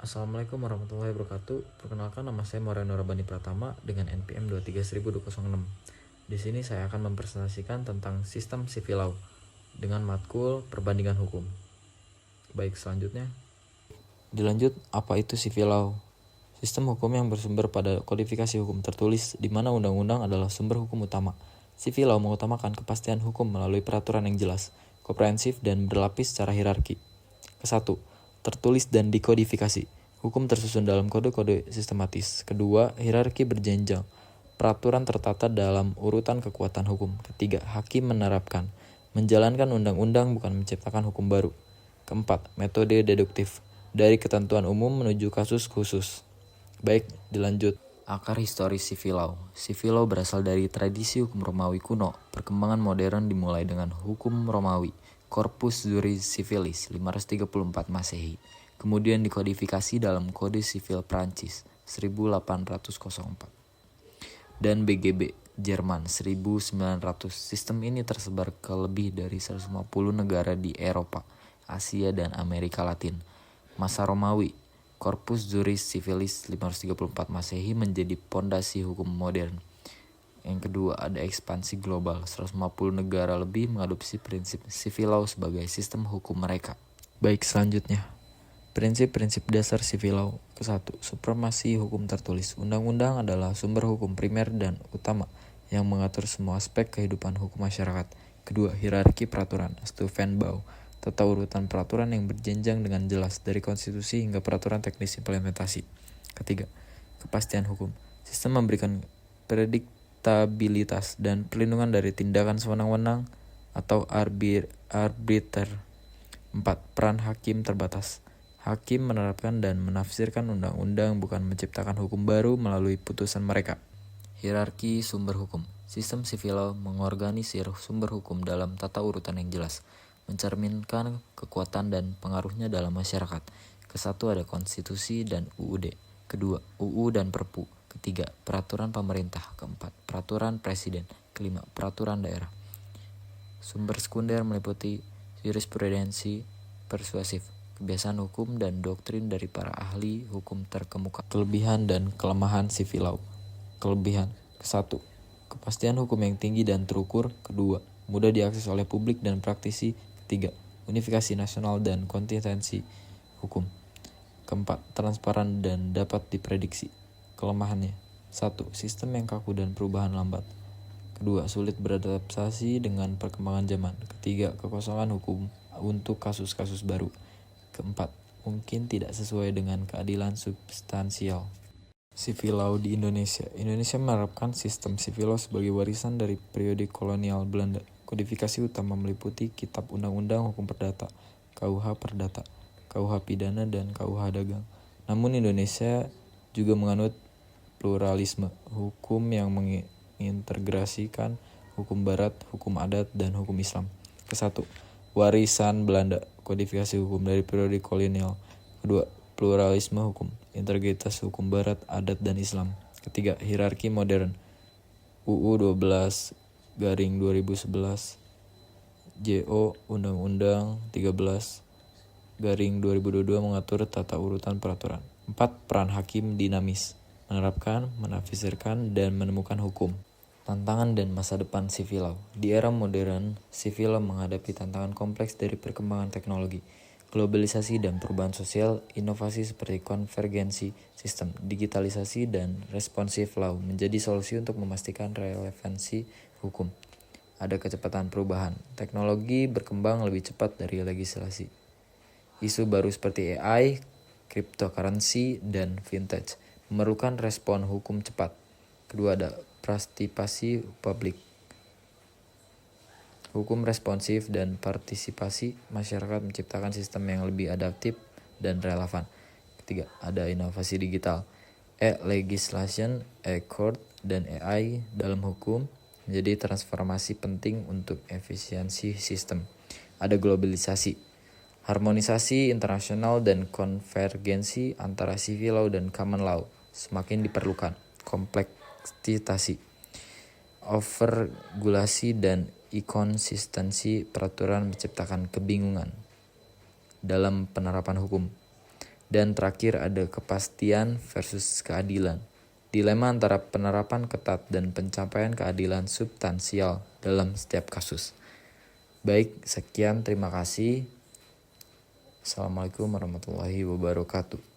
Assalamualaikum warahmatullahi wabarakatuh. Perkenalkan, nama saya Moreno Rabani Pratama dengan NPM 23106. Di sini saya akan mempresentasikan tentang sistem civil law dengan matkul perbandingan hukum. Baik, selanjutnya. Dilanjut, apa itu civil law? Sistem hukum yang bersumber pada kodifikasi hukum tertulis, di mana undang-undang adalah sumber hukum utama. Civil law mengutamakan kepastian hukum melalui peraturan yang jelas, komprehensif, dan berlapis secara hierarki. Kesatu, tertulis dan dikodifikasi. Hukum tersusun dalam kode-kode sistematis. Kedua, hierarki berjenjang. Peraturan tertata dalam urutan kekuatan hukum. Ketiga, hakim menerapkan. Menjalankan undang-undang bukan menciptakan hukum baru. Keempat, metode deduktif. Dari ketentuan umum menuju kasus khusus. Baik, dilanjut. Akar historis civil law. Civil law berasal dari tradisi hukum Romawi kuno. Perkembangan modern dimulai dengan hukum Romawi, Corpus Juris Civilis 534 Masehi. Kemudian dikodifikasi dalam Kode Sivil Prancis 1804 dan BGB Jerman 1900. Sistem ini tersebar ke lebih dari 150 negara di Eropa, Asia, dan Amerika Latin. Masa Romawi, Corpus Juris Civilis 534 Masehi menjadi pondasi hukum modern. Yang kedua, ada ekspansi global. 150 negara lebih mengadopsi prinsip civil law sebagai sistem hukum mereka. Baik, selanjutnya. Prinsip-prinsip dasar civil law. Ke-1, supremasi hukum tertulis. Undang-undang adalah sumber hukum primer dan utama yang mengatur semua aspek kehidupan hukum masyarakat. Kedua, hierarki peraturan. Stufenbau. Tata urutan peraturan yang berjenjang dengan jelas dari konstitusi hingga peraturan teknis implementasi. Ketiga, kepastian hukum. Sistem memberikan predictabilitas dan perlindungan dari tindakan sewenang-wenang atau arbiter. 4. Peran hakim terbatas. Hakim menerapkan dan menafsirkan undang-undang, bukan menciptakan hukum baru melalui putusan mereka. Hierarki sumber hukum. Sistem civil law mengorganisir sumber hukum dalam tata urutan yang jelas, mencerminkan kekuatan dan pengaruhnya dalam masyarakat. Kesatu, ada konstitusi dan UUD. Kedua, UU dan Perpu. Ketiga, peraturan pemerintah. Keempat, peraturan presiden. Kelima, peraturan daerah. Sumber sekunder meliputi jurisprudensi persuasif, kebiasaan hukum, dan doktrin dari para ahli hukum terkemuka. Kelebihan dan kelemahan civil law. Kelebihan. Ke-1, kepastian hukum yang tinggi dan terukur. Kedua, mudah diakses oleh publik dan praktisi. Ketiga, unifikasi nasional dan konsistensi hukum. Keempat, transparan dan dapat diprediksi. Kelemahannya. 1. Sistem yang kaku dan perubahan lambat. Kedua, sulit beradaptasi dengan perkembangan zaman. Ketiga, kekosongan hukum untuk kasus-kasus baru. Keempat, mungkin tidak sesuai dengan keadilan substansial. Civil law di Indonesia. Indonesia menerapkan sistem civil law sebagai warisan dari periode kolonial Belanda. Kodifikasi utama meliputi Kitab Undang-Undang Hukum Perdata, KUH Perdata, KUH Pidana, dan KUH Dagang. Namun Indonesia juga menganut pluralisme hukum yang mengintegrasikan hukum barat, hukum adat, dan hukum Islam. Ke-1, warisan Belanda, kodifikasi hukum dari periode kolonial. Kedua, pluralisme hukum, integritas hukum barat, adat, dan Islam. Ketiga, hierarki modern. UU 12/2011, JO Undang-Undang 13/2022 mengatur tata urutan peraturan. 4. Peran hakim dinamis, menerapkan, menafsirkan, dan menemukan hukum. Tantangan dan masa depan civil law. Di era modern, civil law menghadapi tantangan kompleks dari perkembangan teknologi, globalisasi dan perubahan sosial. Inovasi seperti konvergensi sistem, digitalisasi, dan responsive law menjadi solusi untuk memastikan relevansi hukum. Ada kecepatan perubahan. Teknologi berkembang lebih cepat dari legislasi. Isu baru seperti AI, cryptocurrency, dan vintage memerlukan respon hukum cepat. Kedua, ada partisipasi publik. Hukum responsif dan partisipasi masyarakat menciptakan sistem yang lebih adaptif dan relevan. Ketiga, ada inovasi digital. E-legislation, e-court, dan AI dalam hukum menjadi transformasi penting untuk efisiensi sistem. Ada globalisasi, harmonisasi internasional dan konvergensi antara civil law dan common law semakin diperlukan. Kompleksitas, overregulasi, dan inkonsistensi peraturan menciptakan kebingungan dalam penerapan hukum. Dan terakhir ada kepastian versus keadilan. Dilema antara penerapan ketat dan pencapaian keadilan substansial dalam setiap kasus. Baik, sekian, terima kasih. Assalamualaikum warahmatullahi wabarakatuh.